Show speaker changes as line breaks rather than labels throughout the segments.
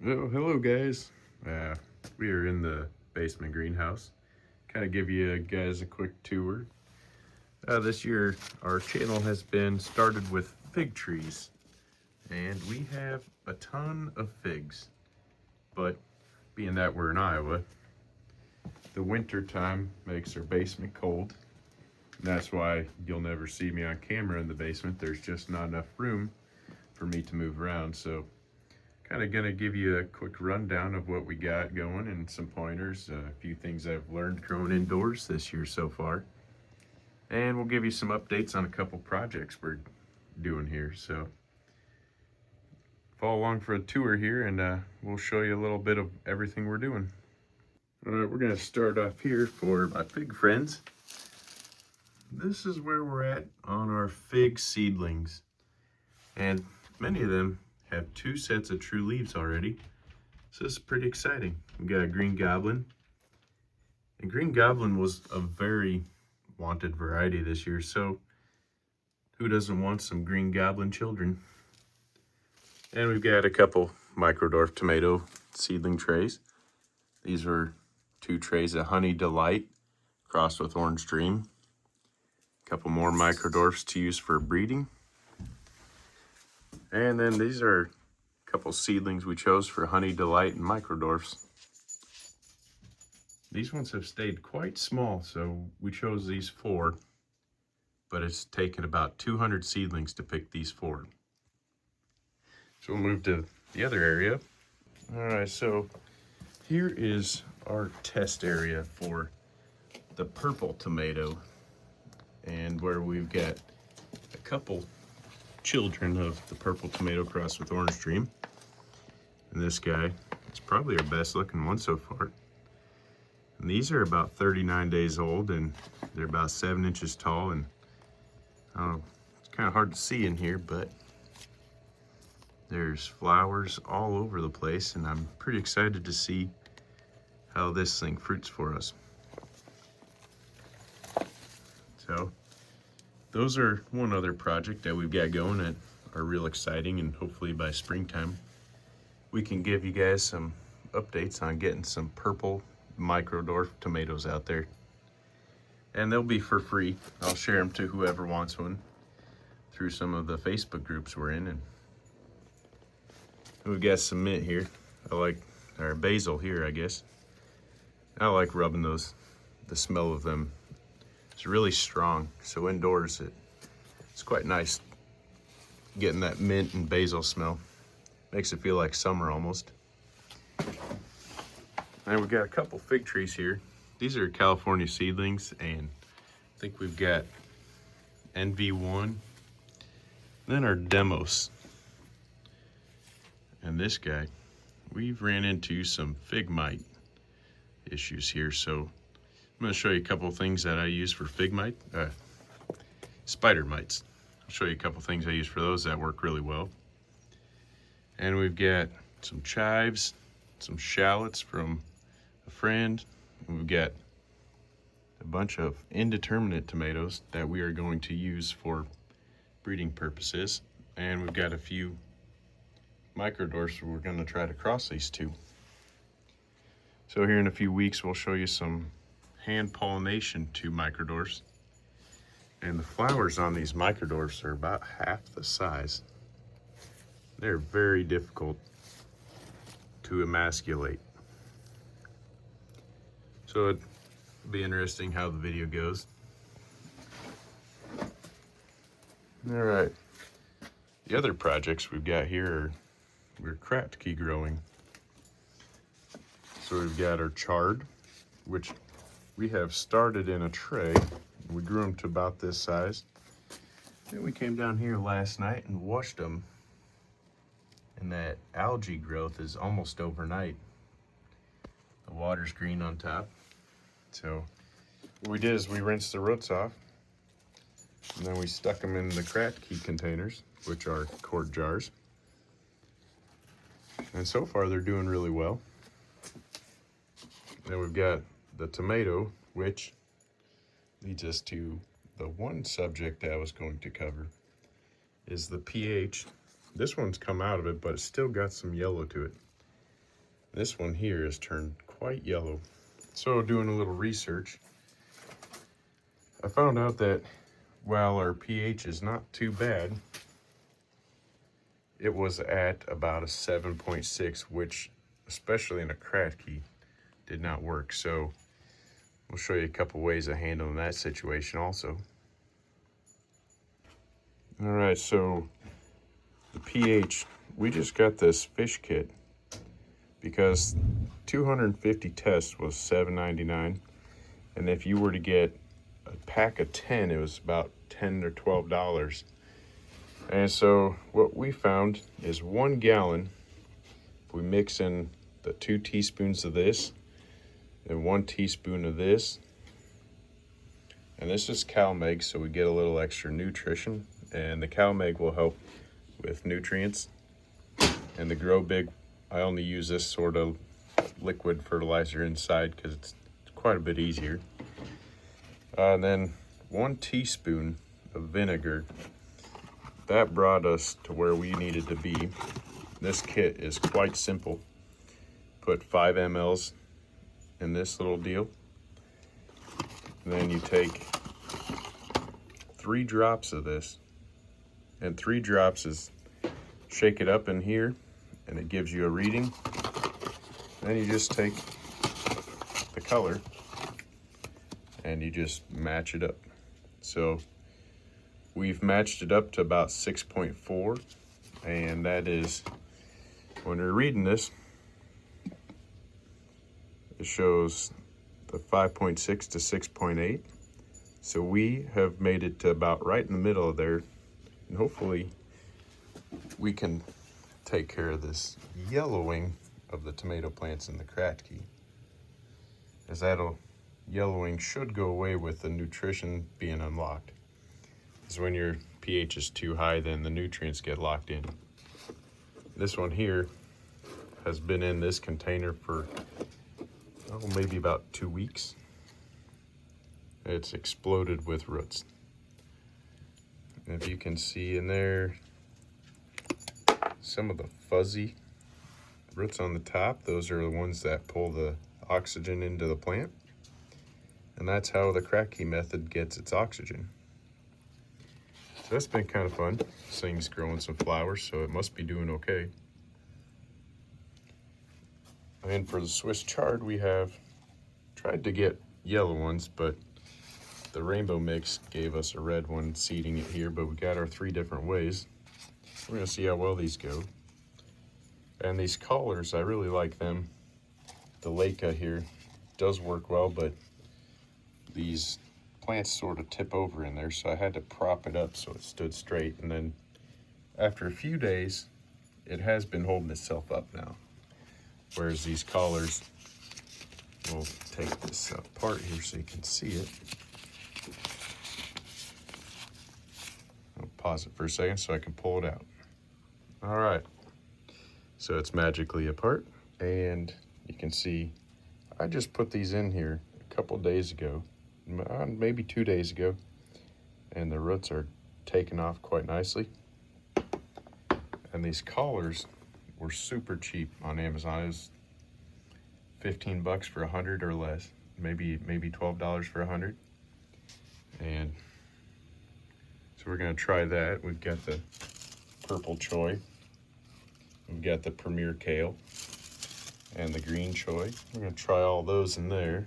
Oh, hello guys. We are in the basement greenhouse. Kind of give you guys a quick tour. This year our channel has been started with fig trees, and we have a ton of figs. But being that we're in Iowa, the winter time makes our basement cold. And that's why you'll never see me on camera in the basement. There's just not enough room for me to move around. So kind of gonna give you a quick rundown of what we got going and some pointers, a few things I've learned growing indoors this year so far. And we'll give you some updates on a couple projects we're doing here. So follow along for a tour here, and we'll show you a little bit of everything we're doing. All right, we're gonna start off here for my fig friends. This is where we're at on our fig seedlings. And many of them have 2 sets of true leaves already. So this is pretty exciting. We got a green goblin. And green goblin was a very wanted variety this year, so who doesn't want some green goblin children? And we've got a couple micro-dwarf tomato seedling trays. These are 2 trays of Honey Delight crossed with Orange Dream. A couple more micro-dwarfs to use for breeding. And then these are a couple seedlings we chose for Honey Delight and micro-dwarfs. These ones have stayed quite small, so we chose these 4, but it's taken about 200 seedlings to pick these 4. So we'll move to the other area. All right, so here is our test area for the purple tomato, and where we've got a couple children of the purple tomato crossed with Orange Dream. And this guy is probably our best looking one so far. And these are about 39 days old, and they're about 7 inches tall, and I don't know, it's kind of hard to see in here, but there's flowers all over the place, and I'm pretty excited to see how this thing fruits for us. So those are one other project that we've got going that are real exciting, and hopefully by springtime we can give you guys some updates on getting some purple micro-dwarf tomatoes out there. And they'll be for free. I'll share them to whoever wants one through some of the Facebook groups we're in. And we've got some mint here. Or basil here, I guess. I like rubbing those. The smell of them is really strong. So indoors it's quite nice getting that mint and basil smell. Makes it feel like summer almost. And we've got a couple fig trees here. These are California seedlings, and I think we've got NV1. Then our demos. And this guy, we've ran into some fig mite issues here, so I'm going to show you a couple of things that I use for fig mite, spider mites. I'll show you a couple things I use for those that work really well. And we've got some chives, some shallots from a friend. We've got a bunch of indeterminate tomatoes that we are going to use for breeding purposes. And we've got a few micro-dwarfs we're going to try to cross these 2. So here in a few weeks we'll show you some hand pollination to micro-dwarfs. And the flowers on these micro-dwarfs are about half the size. They're very difficult to emasculate. So it'll be interesting how the video goes. All right. The other projects we've got here we're Kratky growing. So we've got our chard, which we have started in a tray. We grew them to about this size. Then we came down here last night and washed them. And that algae growth is almost overnight. The water's green on top. So what we did is we rinsed the roots off, and then we stuck them in the Kratky containers, which are quart jars. And so far they're doing really well. Then we've got the tomato, which leads us to the one subject that I was going to cover, is the pH. This one's come out of it, but it's still got some yellow to it. This one here has turned quite yellow. So doing a little research, I found out that while our pH is not too bad, it was at about a 7.6, which especially in a Kratky did not work. So we'll show you a couple ways of handling that situation also. All right, so the pH, we just got this fish kit because 250 tests was $7.99, and if you were to get a pack of 10, it was about $10 or $12. And so what we found is 1 gallon, if we mix in the 2 teaspoons of this and 1 teaspoon of this, and this is cow meg, so we get a little extra nutrition, and the cow meg will help with nutrients. And the Grow Big, I only use this sort of liquid fertilizer inside because it's quite a bit easier. And then 1 teaspoon of vinegar. That brought us to where we needed to be. This kit is quite simple. Put 5 mLs in this little deal. And then you take 3 drops of this, and 3 drops is, shake it up in here, and it gives you a reading. Then you just take the color, and you just match it up. So we've matched it up to about 6.4, and that is, when you're reading this, it shows the 5.6 to 6.8. So we have made it to about right in the middle of there, and hopefully we can take care of this yellowing of the tomato plants in the Kratky, as that'll, yellowing should go away with the nutrition being unlocked. Because when your pH is too high, then the nutrients get locked in. This one here has been in this container for maybe about 2 weeks. It's exploded with roots. And if you can see in there, some of the fuzzy roots on the top, those are the ones that pull the oxygen into the plant. And that's how the Kratky method gets its oxygen. So that's been kind of fun. This thing's growing some flowers, so it must be doing okay. And for the Swiss chard, we have tried to get yellow ones, but the rainbow mix gave us a red one seeding it here, but we got our 3 different ways. We're gonna see how well these go. And these collars, I really like them. The Leica here does work well, but these plants sort of tip over in there, so I had to prop it up so it stood straight. And then after a few days, it has been holding itself up now. Whereas these collars, we'll take this apart here so you can see it. I'll pause it for a second so I can pull it out. All right, so it's magically apart, and you can see I just put these in here a couple days ago, maybe 2 days ago, and the roots are taking off quite nicely. And these collars were super cheap on Amazon. It was 15 bucks for 100 or less, maybe $12 for 100. And so we're gonna try that. We've got the purple choy, we've got the premier kale, and the green choy. We're gonna try all those in there.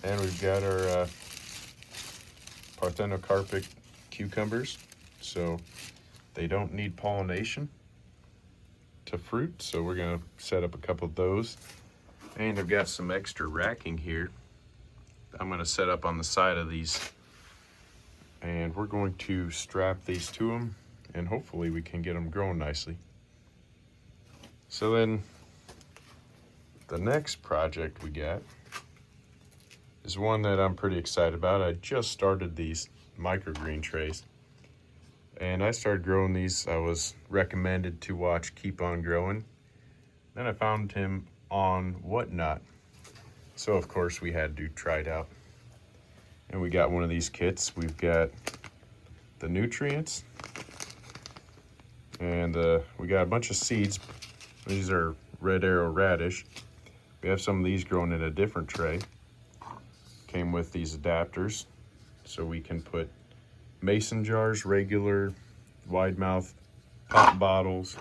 And we've got our parthenocarpic cucumbers. So they don't need pollination to fruit, so we're gonna set up a couple of those. And I've got some extra racking here I'm gonna set up on the side of these, and we're going to strap these to them, and hopefully we can get them growing nicely. So then the next project we got is one that I'm pretty excited about. I just started these microgreen trays, and I started growing these. I was recommended to watch Keep On Growing. Then I found him on Whatnot. So of course we had to try it out. And we got one of these kits. We've got the nutrients, and we got a bunch of seeds. These are red arrow radish. We have some of these growing in a different tray. Came with these adapters, so we can put mason jars, regular, wide mouth pop bottles.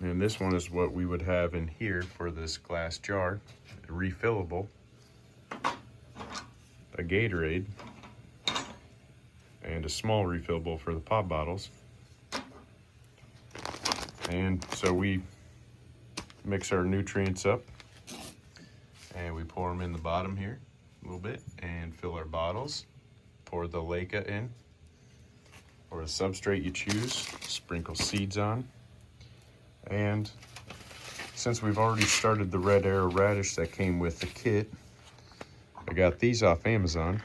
And this one is what we would have in here for this glass jar, refillable, a Gatorade, and a small refillable for the pop bottles. And so we mix our nutrients up and we pour them in the bottom here a little bit and fill our bottles. Pour the leca in, or the substrate you choose, sprinkle seeds on. And since we've already started the red arrow radish that came with the kit, I got these off Amazon,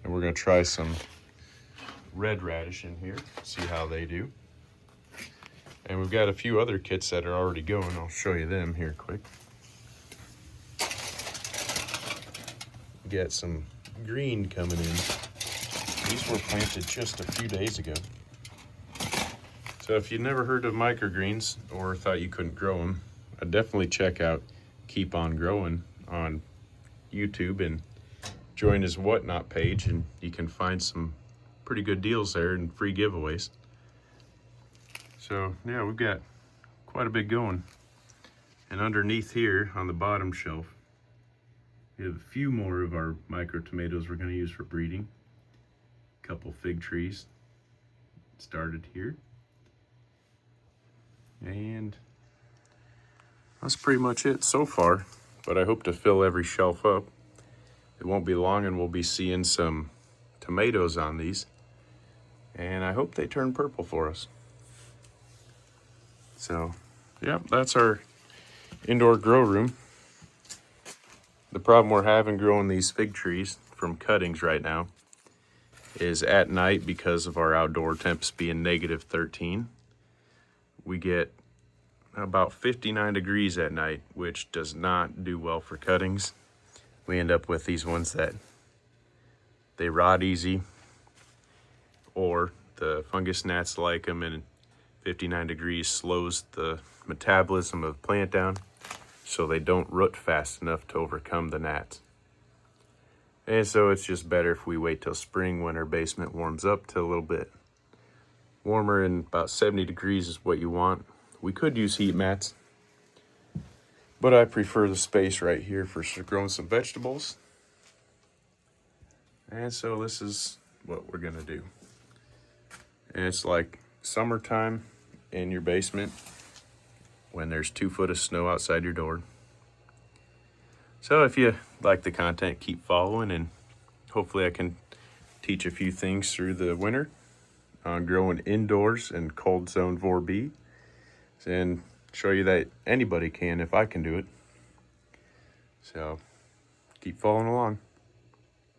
and we're gonna try some red radish in here, see how they do. And we've got a few other kits that are already going. I'll show you them here quick. We got some green coming in. These were planted just a few days ago. So if you've never heard of microgreens or thought you couldn't grow them, I'd definitely check out Keep On Growing on YouTube and join his Whatnot page, and you can find some pretty good deals there and free giveaways. So yeah, we've got quite a bit going. And underneath here on the bottom shelf, we have a few more of our micro tomatoes we're going to use for breeding. A couple fig trees started here. And that's pretty much it so far, but I hope to fill every shelf up. It won't be long and we'll be seeing some tomatoes on these. And I hope they turn purple for us. So, yeah, that's our indoor grow room. The problem we're having growing these fig trees from cuttings right now is at night, because of our outdoor temps being -13, we get about 59 degrees at night, which does not do well for cuttings. We end up with these ones that they rot easy, or the fungus gnats like them, and 59 degrees slows the metabolism of the plant down, so they don't root fast enough to overcome the gnats. And so it's just better if we wait till spring when our basement warms up to a little bit warmer, and about 70 degrees is what you want. We could use heat mats, but I prefer the space right here for growing some vegetables. And so this is what we're gonna do. And it's like summertime in your basement when there's 2 foot of snow outside your door. So if you like the content, keep following, and hopefully I can teach a few things through the winter on growing indoors in cold zone 4B, and show you that anybody can if I can do it. So keep following along.